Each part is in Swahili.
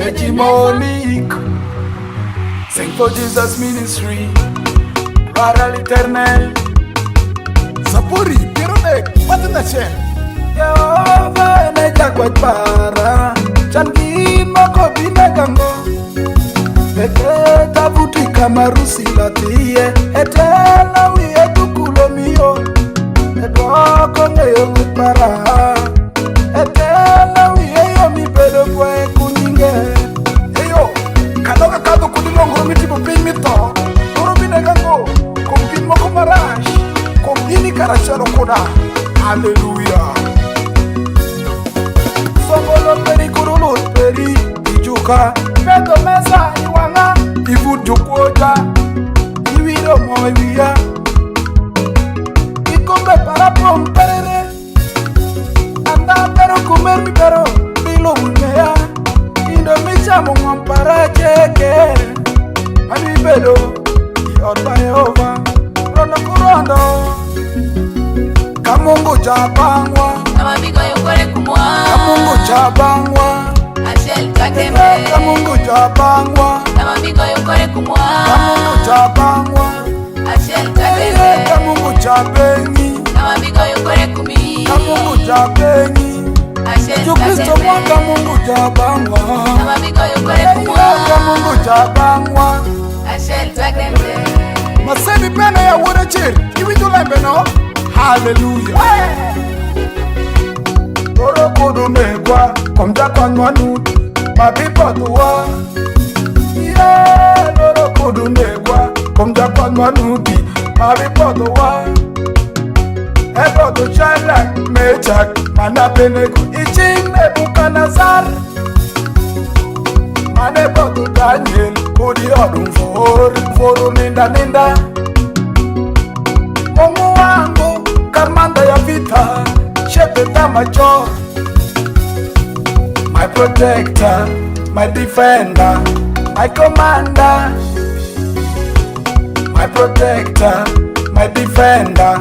Hegemonic. Sing for Jesus ministry. Rara l'éternel. Sapuri, Pironek, Matanachem. Yehova neja kwa para. Changi moko binegango. Ete tabuti kamarusi latie. Ete na wiye tukulo miyo. Edwako ngeyo para. Ete na wiye yo mi bedo kwe kunyinge. Eyo, kaloka kado kudilongo miti bupin mito. Uro binegango. Kumpin moko marash. Kumpini karachalo kuna. Hallelujah. Songolo peri kurulu peri ijuka. Pedo mesa iwanga. Ifu jukuoja. Iwiro moiwia. Ikombe para pomperere. Anda pero comer mi pero. Bilo unea. Indomicha mwampara cheke. Ani bedo. Iota Yehova. Rondo kurondo. Kamungu jabangwa. Amabigo yokore kumwa. Kamungu jabangwa. Ashel takeme. Kamungu jabangwa. Amabigo yokore kumwa. Kamungu jabangwa. Ashel takeme. Kamungu jabengi. Amabigo yokore kumi. Kamungu jabengi. Ashel Yu Kristo takeme. mwa kamungu jabangwa. Amabigo yokore kumwa. Kamungu jabangwa. Ashel takeme. Masebi pene ya wore chiri. Iwi tulembe no. Hallelujah. Oro kudu negwa. Komja kwa nwanut. Mabipo tuwa. Yeah. Oro kudu negwa. Komja kwa nwanuti. Mabipo tuwa. Ebo tu chala. Mechak. Manapenego. Iching Nebuchadnezzar. Manebo tu Daniel. Kudi odum foru ninda ninda. Mungu wangu kamanda ya vita, shepherd major, my protector, my defender, my commander, my protector, my defender,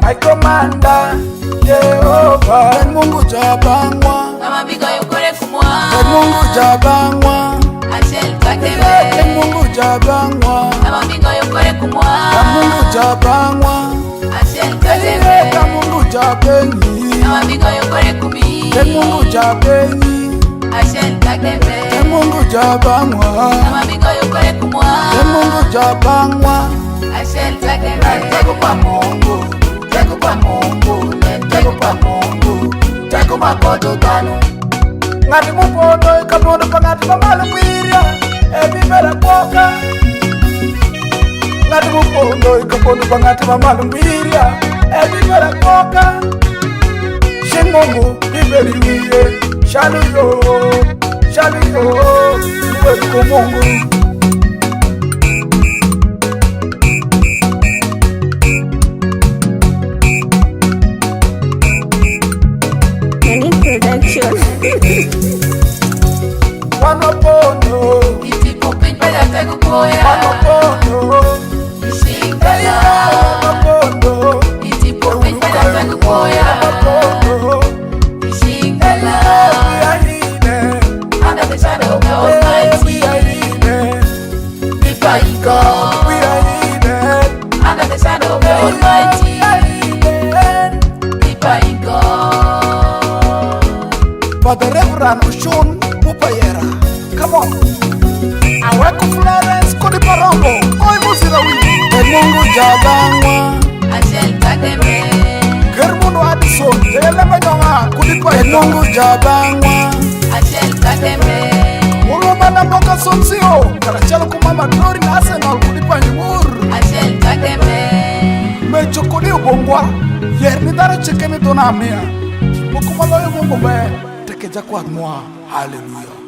my commander, Yehova. Mungu jabangwa. Amabigo yokore kumwa. Mungu jabangwa. Ashel takeme. Mungu jabangwa. Amabigo yokore kumwa. Mungu jabangwa. Ashel takeme. Mungu jabengi. Amabigo yokore kumi. Mungu jabengi. Ashel takeme. Mungu jabangwa. Amabigo yokore kumwa. Mungu jabangwa. Ashel takeme. Tego kwa Mungu, tego kwa Mungu, tego kwa Mungu, tego makoto tano. Ngati mupondo ikapondo pangati pamalo kwiria, ebibera koka. Ngati mupondo ikapondo pangati pamalo kwiria, ebibera koka. Shingongo biberi wiye, shaluyo, iwe kumungu. Production. Wanopono, Itipupin pala tego koya. wanopono, Ishingala. wanopono, Itipupin pala tego koya. wanopono. Ishingala. We are healed. Under the shadow of the We Almighty. are healed. Before you We go. are healed. Under the shadow of the We Almighty. are healed. Before you go. For the Reverend Oshun Upayera. Come on. Aweko Florence Kodiparongo. Koi musira wili. Mungu jabangwa. Ashel takeme. Kermuno Addison. Jele manyonga Kodiparongo. Mungu jabangwa. Ashel takeme. Uroma na mboka somsio. Karachalo kumama Dori na Arsenal Kodiparongo. Ashel takeme. Mechokodi ubongwa. Yerni dara chekemi donamia. Mukumaloyo Mungu be. Tekeja kwa mwa. Hallelujah.